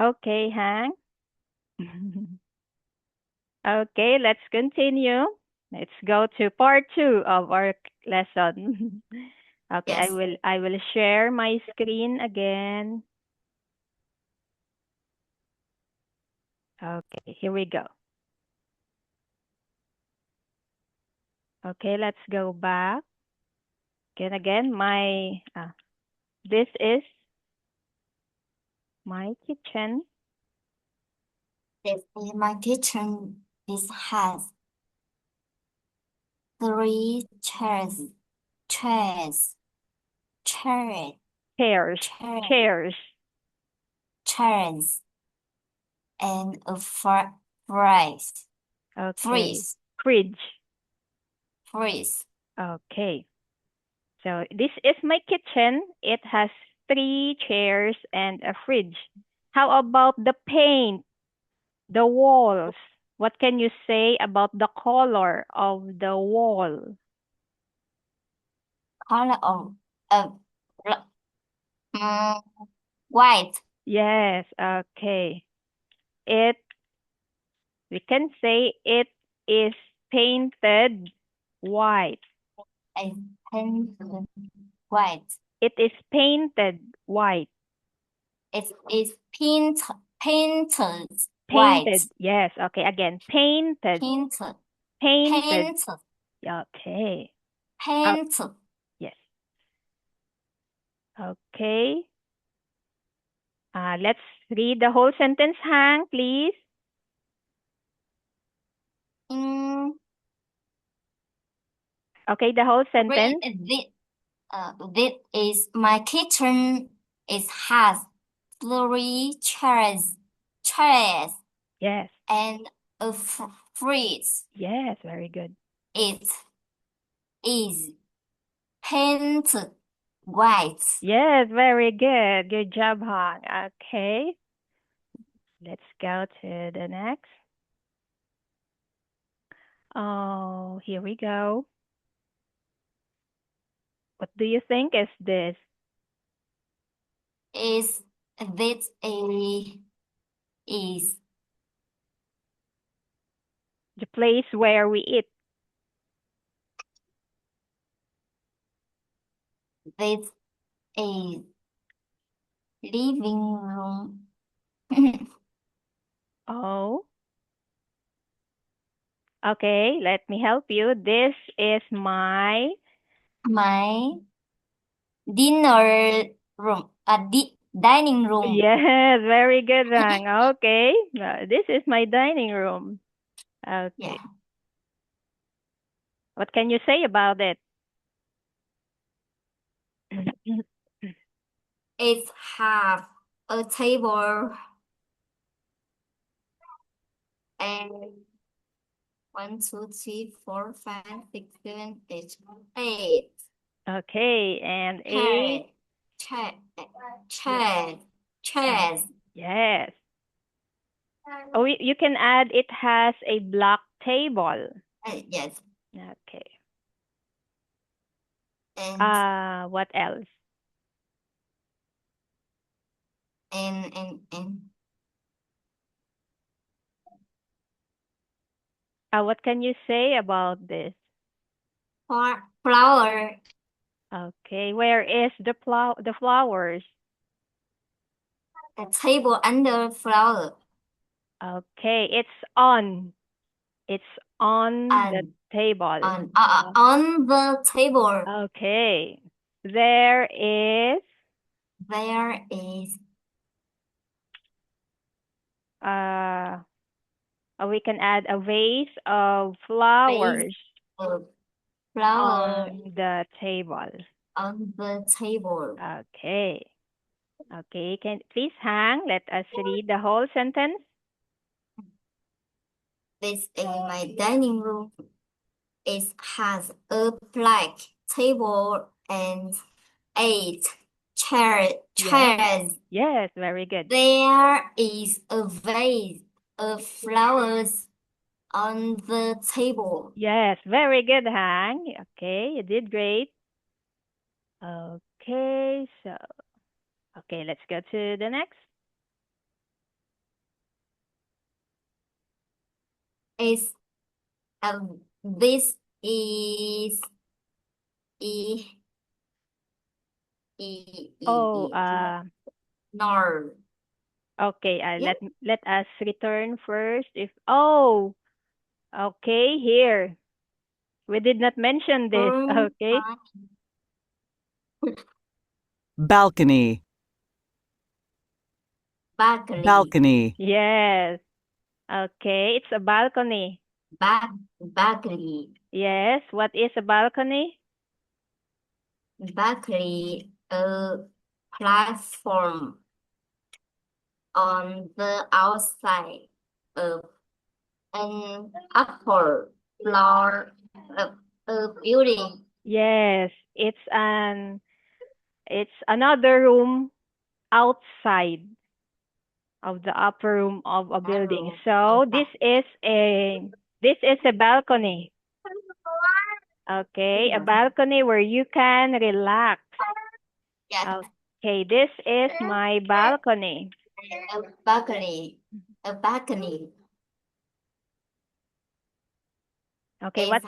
Okay, Hang. Okay, let's continue. Let's go to part 2 of our lesson. Okay, Yes. I will share my screen again. Okay, here we go. Okay, let's go back. Again, this is my kitchen. This is my kitchen. This has 3 chairs, chairs, chair, Chairs, chair, chairs. chairs, and a fries, Okay, freeze, fridge. freeze. Okay, so this is my kitchen. It has 3 chairs and a fridge. How about the paint, the walls? What can you say about the color of the wall? Color of uh, mm, white. Yes, okay. It, we can say it is painted white. I painted white. It is painted white. It is painted white. Painted, yes, okay, again, painted, Painted, painted. painted, Okay, oh, painted. yes, okay. Let's read the whole sentence, Hang, please. Mm, Okay, the whole sentence. this is my kitchen. It has 3 chairs, Yes, and a fridge. yes, very good. It is painted white. Yes, very good. Good job, Hang. Okay, let's go to the next. Oh, here we go. What do you think is this? Is this is The place where we eat. this a living room? Oh, okay, let me help you. This is my My dinner room, dining room. yes, very good, Rang. Okay, this is my dining room. Yeah, Okay, what can you say about it? it have a table and 1, 2, 3, 4, 5, 6, 7, 8. Okay, and Chair, eight. chair, Yeah. chair, chairs. Yes. Oh, you can add it has a black table. Yes, Okay. and What else? and What can you say about this? flower. Okay, where is the flowers? A table under flower. Okay, it's on the And table. on the table Okay. There is there is uh we can add a vase of base flowers of flower on the table. on the table. Okay. Okay, can please hang. Let us read the whole sentence. This is my dining room. It has a black table and 8 Yes. chairs. Yes, very good. There is a vase of flowers on the table. Yes, very good, Hang. Okay, you did great. Okay, so okay, let's go to the next. is this is Oh, nor. okay. Yeah. Let us return first. Okay, here. We did not mention this. Okay. Balcony. Balcony. Balcony. Yes. Okay, it's a balcony. Balcony. Yes. What is a balcony? Balcony, a platform on the outside of an upper floor of a building. Yes, it's another room outside of the upper room of a building. So this is a balcony. Okay, a balcony where you can relax. Yeah. Okay, this is my balcony. A balcony. A balcony. Okay, It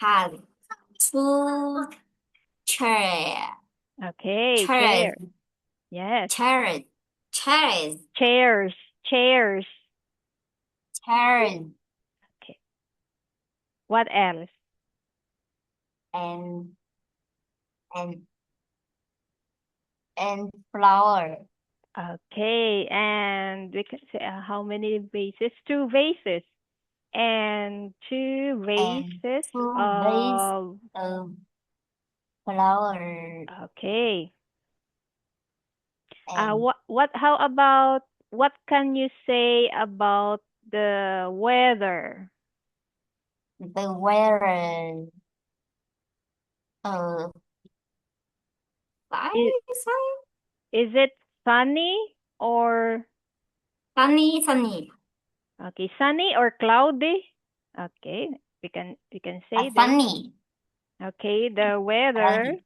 has two chairs. Okay, Chairs. chair. Yes. Chairs. Chairs. Chairs. Chairs. Chairs. Okay. What else? And flower. Okay, and we can say how many vases? Two vases. And two vases of flower. okay. And How about what can you say about the weather? the weather. Uh, Is it sunny or sunny. okay, sunny or cloudy? Okay, we can say that. Sunny. Okay, the weather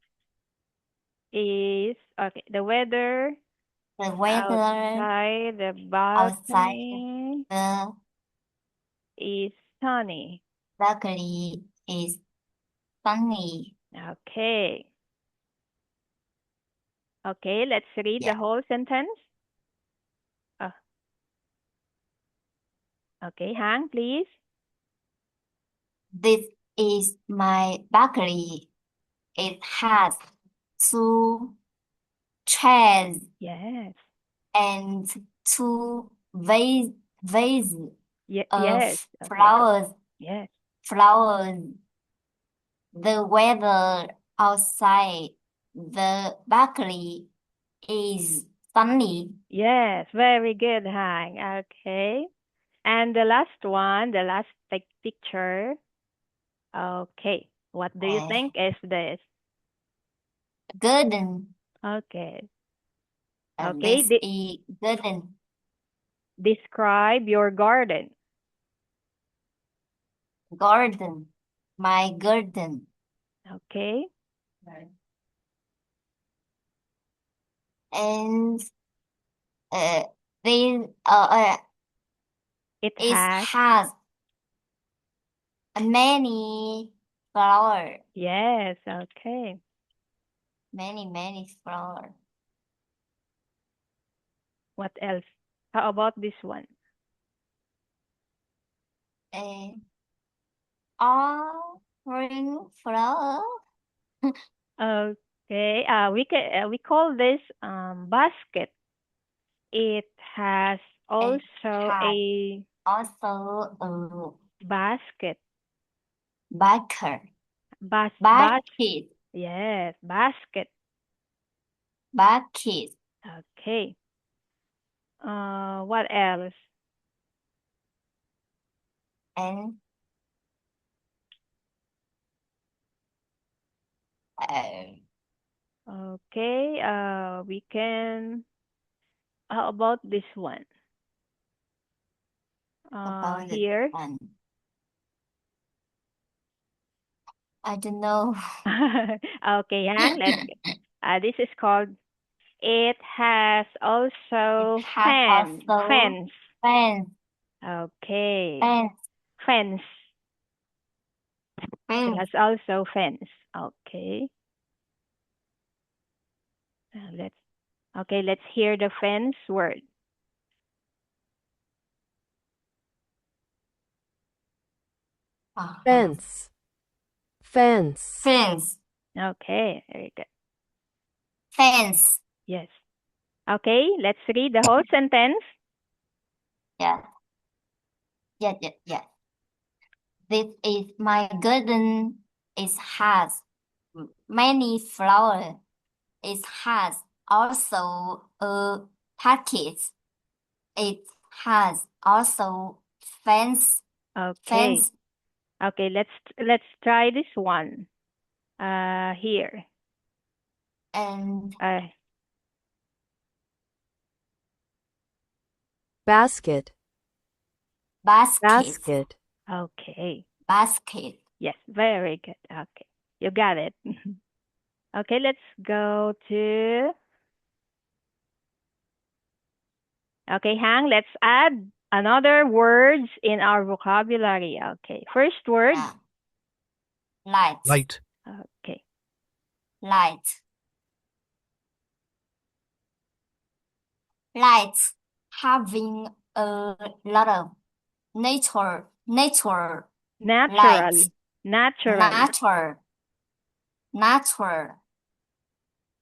is okay. The weather outside the balcony is sunny. Balcony is sunny. Okay. Okay, let's read the whole sentence. Okay, Hang, please. This is my balcony. It has two chairs. Yes. And two vases Yes. of flowers. Yes. Flowers. The weather outside the balcony is sunny. Yes, very good, Hang. Okay. And the last one, the last picture. Okay. What do you think is this? Garden. Okay. Okay. This is garden. Describe your garden. Garden. My garden. Okay. And it has many flowers. Yes, okay. Many flowers. What else? How about this one? Orange flower. Okay. We call this basket. It has also a basket. Basket. Yes, basket. Basket. Okay. What else? And okay. We can. How about this one? Here. I don't know. Okay, Yang. This is called. It has also fence. Fence. Okay. Fence. fence. It Fence. has also fence. Okay. Let's hear the fence word. Fence. Fence. Fence. Okay, very good. Fence. Yes. Okay, let's read the whole sentence. Yeah. Yeah. This is my garden. It has many flowers. It has also a packet. It has also fence. Okay. Fence. Okay, let's try this one. Here. And Basket. basket. Basket. Okay. Basket. Yes, very good. Okay, you got it. Okay, let's go to. Okay, Hang, let's add another words in our vocabulary. Okay, first word. Yeah. Light. Light. Okay. Light. Light. Having a lot of natural. Natural. Light. Natural. Natural.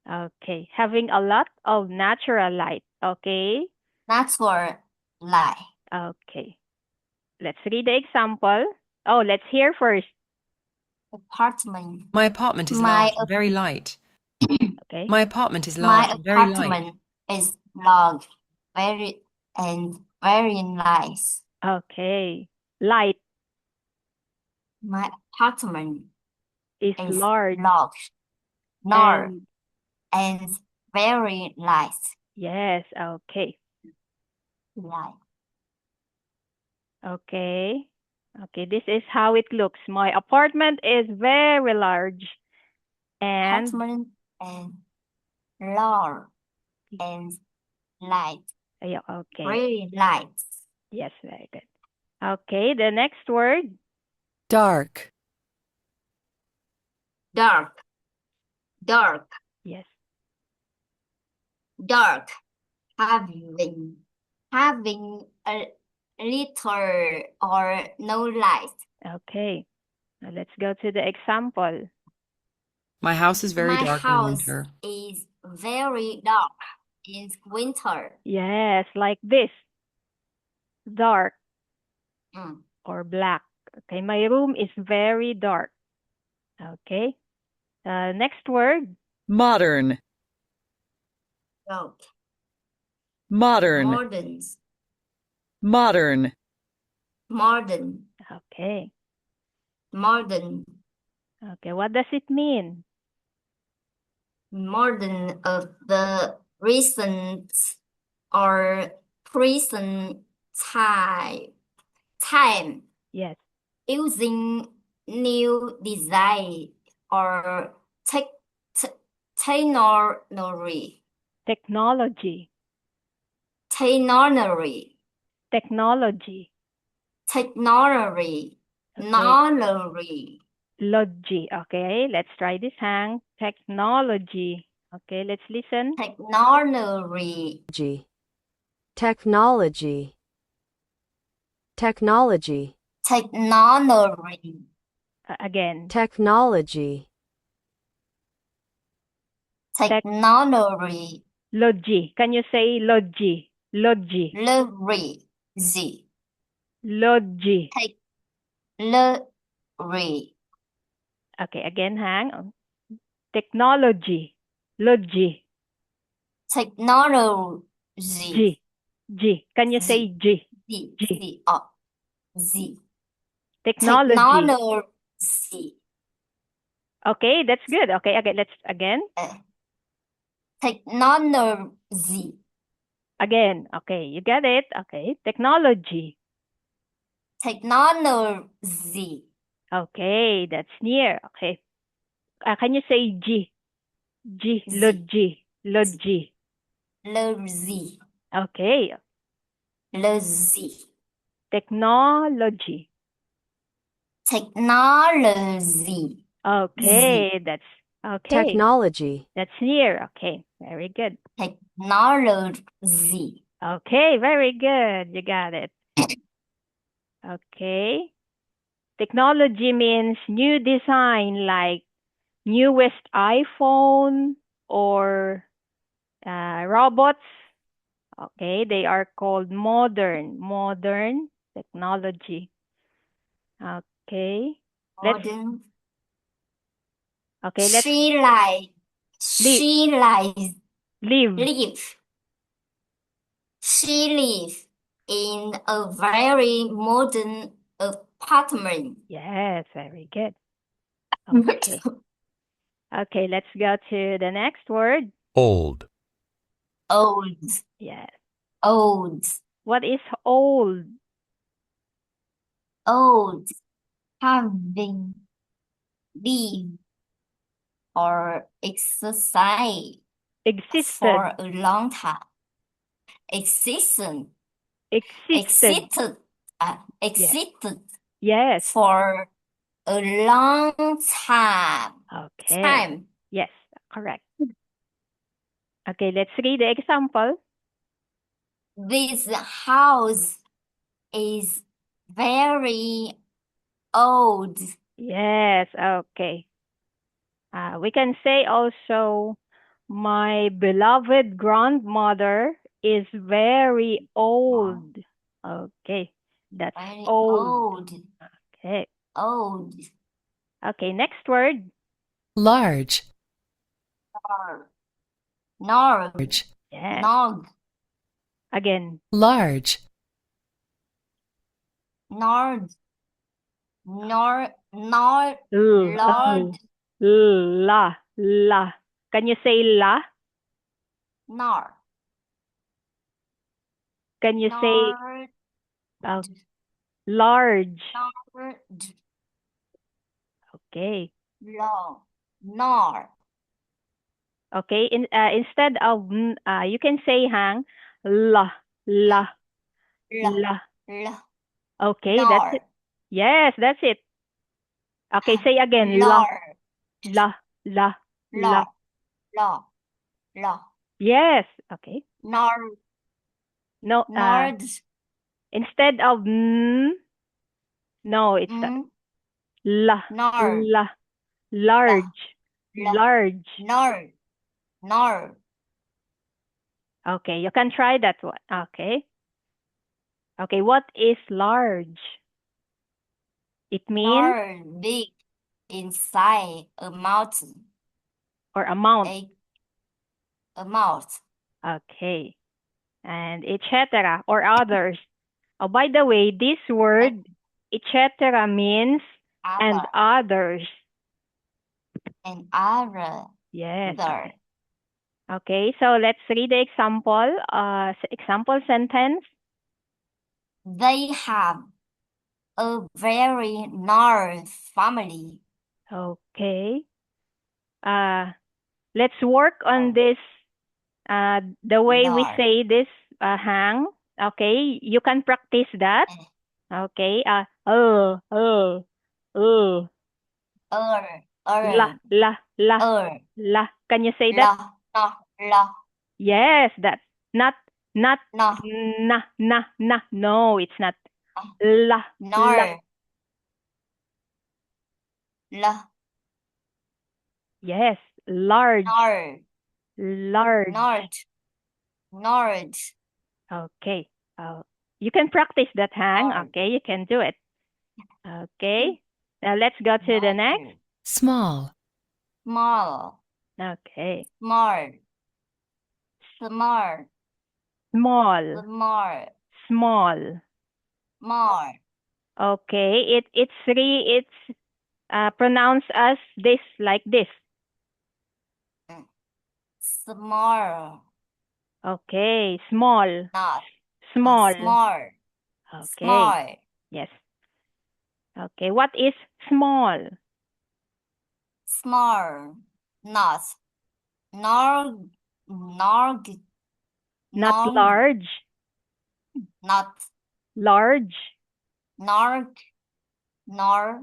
Okay, having a lot of natural light. Okay. Natural light. Okay. Let's read the example. Oh, let's hear first. Apartment. My apartment is My large and very light. Okay. My apartment is My large and very light. apartment is large, very nice. Okay. Light My apartment is is large large, and and very nice. yes, okay. Light. Okay. Okay, this is how it looks. My apartment is very large and Apartment and large and light. yeah, okay. Very light. Yes, very good. Okay, the next word. Dark. Dark. Yes. Dark. Having a little or no light. Okay. Now let's go to the example. My house is very My dark in house winter. is very dark in winter. Yes, like this. Dark Mm. or black. Okay, my room is very dark. Okay. Next word. Modern. Dark. Modern. Modern. Modern. Modern. Okay. Modern. Okay, what does it mean? Modern of the recent or present time Yes. using new design or technology. Technology. Technology. Technology. Technology. Okay. Technology. Logy. Okay, let's try this, Hang. Technology. Okay, let's listen. Technology. Technology. Technology. Technology. Again. Technology. Technology. Logy. Can you say logy? Logy. Logy. Logy. Logy. Okay, again, Hang. Technology. Logy. Technology. G. G. Can you say G? G. Z. Technology. Technology. Okay, that's good. Okay, let's again. Technology. Again. Okay, you got it. Okay, technology. Technology. Okay, that's near. Okay. Can you say G? G. Z. Logy. Logy. Logy. Okay. Logy. Technology. Technology. Okay, that's okay. Technology. That's near. Okay, very good. Technology. Okay, very good. You got it. Okay. Technology means new design, like newest iPhone or robots. Okay, they are called modern technology. Okay, let's Modern. okay, let's She leave. live. She live in a very modern apartment. Yes, very good. Okay. Okay, let's go to the next word. Old. Old. Yes. Old. What is old? Old. Having lived or exercised Existed. for a long time. Existed. Existed. Existed Yes. for a long time. Okay. Yes, correct. Okay, let's read the example. This house is very old. Yes, okay. We can say also, my beloved grandmother is very old. Okay, that's Very old. old. Okay. Old. Okay, next word. Large. Large. Yes. Nog. Again. Large. Nord. Large. La. Can you say la? Nord. Can you say large? Large. Okay. Long. Nord. Okay. Instead of you can say hang la. Okay, that's it. Yes, that's it. Okay, say again. La. Yes. Okay. Nord. No. Nord. Instead of no, it's la. Nord. Large. Nord. Nord. Okay, you can try that one. Okay. Okay, what is large? It means Nord. Big. Inside a mountain. or amount. Amount. Okay. And etc. or others. Oh, by the way, this word etc. means and others. And other. Yes. Other. Okay, so let's read the example. Example sentence. They have a very large family. Okay. Let's work on this. The way we say this hang. Okay, you can practice that. Okay. La. Can you say that? La. Yes, that's not No. na. No, it's not. La. Nor. La. Yes, large. Nor. Large. Large. Okay. You can practice that hang. Large. Okay, you can do it. Okay. Now let's go to the next. Small. Small. Okay. Small. Small. Small. Small. Small. Okay. It's pronounced as this, like this. Small. Okay. Small. Not. Small. Small. Okay. Small. Yes. Okay. What is small? Small. Not. Not Nog. large. Not. Large. Nor.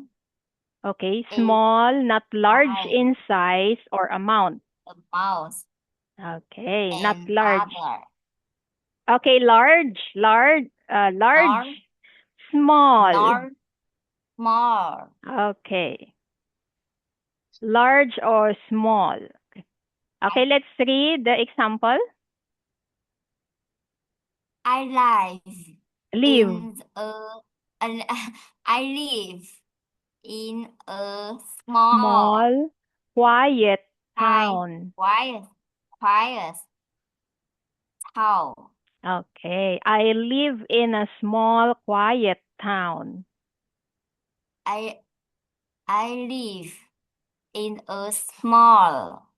Okay, small, not large Small. in size or amount. amount, Okay, not and large. other. Okay, large, Large, small. large, small. Okay. Large or small. Okay, let's read the example. I live Live. in an I live in a small, Small, quiet quiet, town. quiet town. Okay, I live in a small, quiet town. I live in a small,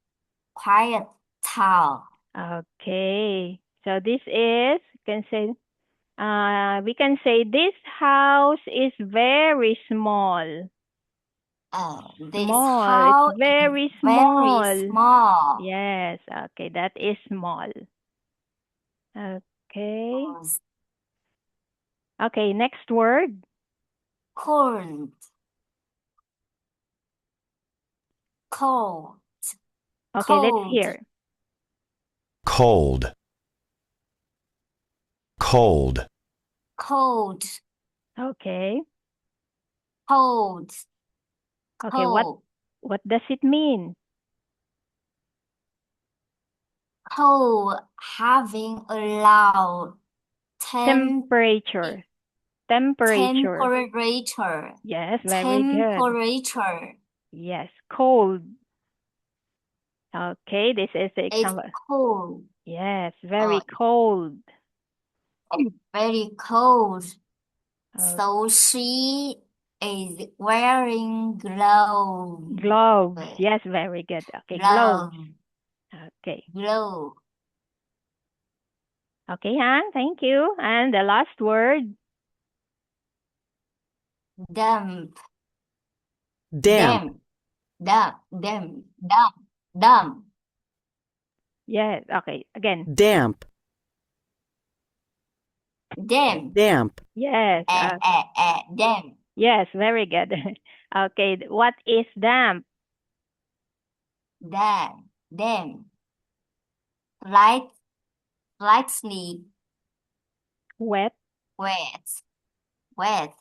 quiet town. Okay, so this is, we can say this house is very small. This Small, house it's very is very small. small. Yes, okay, that is small. Okay. Okay, next word. Cold. Cold. Okay, let's Cold. hear. Cold. Cold. Cold. Okay. Cold. Okay, Cold. what does it mean? Cold, having a low Temperature. temperature. Yes, very good. Temperature. Yes, cold. Okay, this is the It's example. cold. Yes, very cold. Very cold. Okay. So she is wearing gloves. Gloves. Yes, very good. Okay, gloves. Okay. Glove. Okay, Han, thank you. And the last word. Damp. Damp. Damp. Yes, okay, again. Damp. Damp. Damp. Yes. Damp. Yes, very good. Okay, what is damp? Damp. Lightly Wet. wet.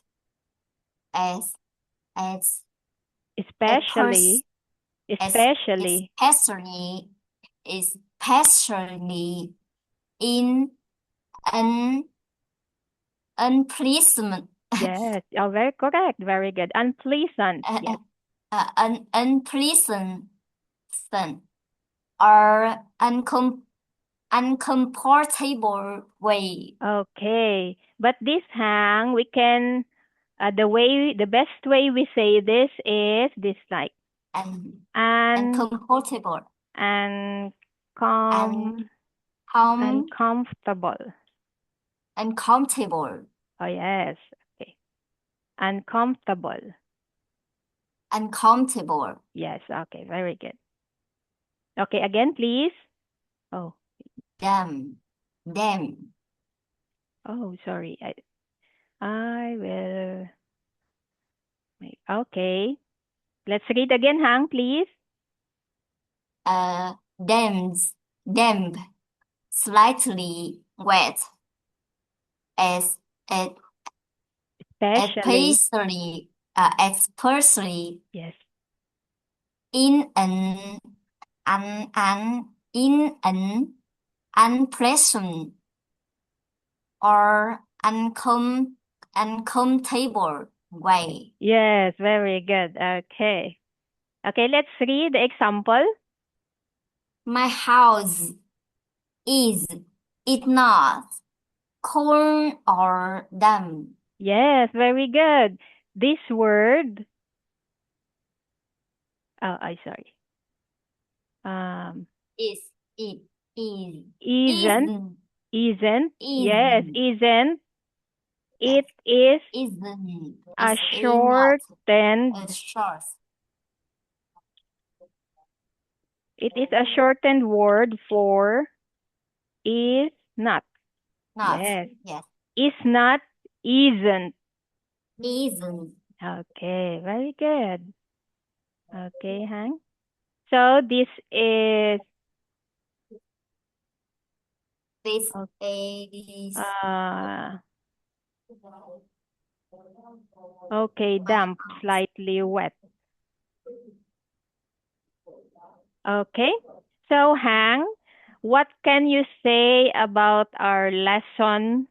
As Especially in an unpleasant yes. Oh, very correct. Very good. Unpleasant. Yes. an unpleasant or uncomfortable way. Okay. But this hang, we can the best way we say this is this like Uncomfortable. uncomfortable. Uncomfortable. Oh yes. Okay. Uncomfortable. Uncomfortable. Yes. Okay. Very good. Okay. Again, please. Oh. Damn. Oh, sorry. I will. Okay. Let's read again, Hang, please. Damp. Slightly wet. Especially Yes. in an unpleasant or uncomfortable way. Yes, very good. Okay. Okay, let's read the example. My house is it not cold or damp? Yes, very good. This word. Oh, I sorry. Is it is Isn't. isn't Yes, isn't. It is isn't a is shortened. not a short. It is a shortened word for is not. Not Yes. yes Is not, isn't. isn't Okay, very good. Okay, Hang. So this is This Okay. is okay, my damp, house. slightly wet. Okay. So Hang, what can you say about our lesson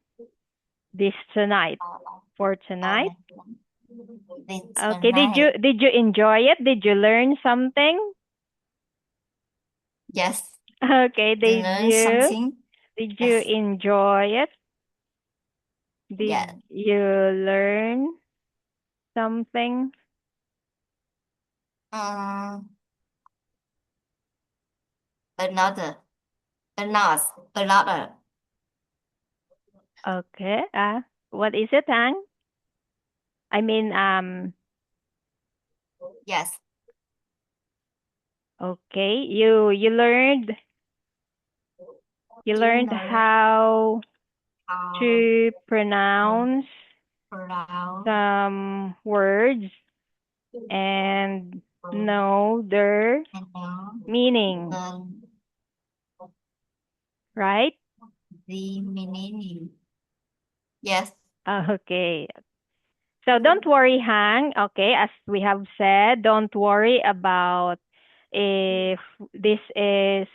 for tonight? This Okay, tonight. did you enjoy it? Did you learn something? Yes. Okay, Learn something. did you Yes. enjoy it? Did Yeah. you learn something? Another. Okay. What is it, Hang? I mean, Yes. okay. You learned know how how to pronounce pronounce some words and know their and know meaning, right? the meaning. Yes. Okay. So don't worry, Hang. Okay, as we have said, don't worry about if this is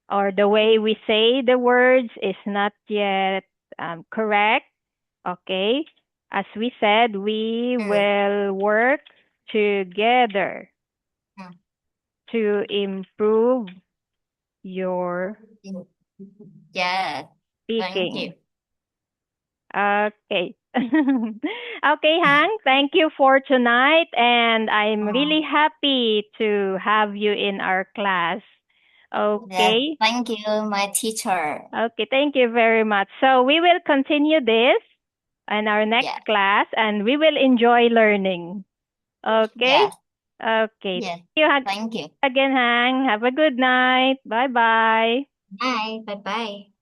or the way we say the words is not yet correct. Okay, as we said, we will work together Mm. to improve your Yes. Thank you. speaking. Okay. Okay, Hang, thank you for tonight, and I'm really happy to have you in our class. Yes. Okay. Thank you, my teacher. Okay, thank you very much. So we will continue this in our next class, and we will enjoy learning. Okay? Yes. Okay. Yes. Thank you Thank you. again, Hang. Have a good night. Bye-bye. Bye. Bye bye.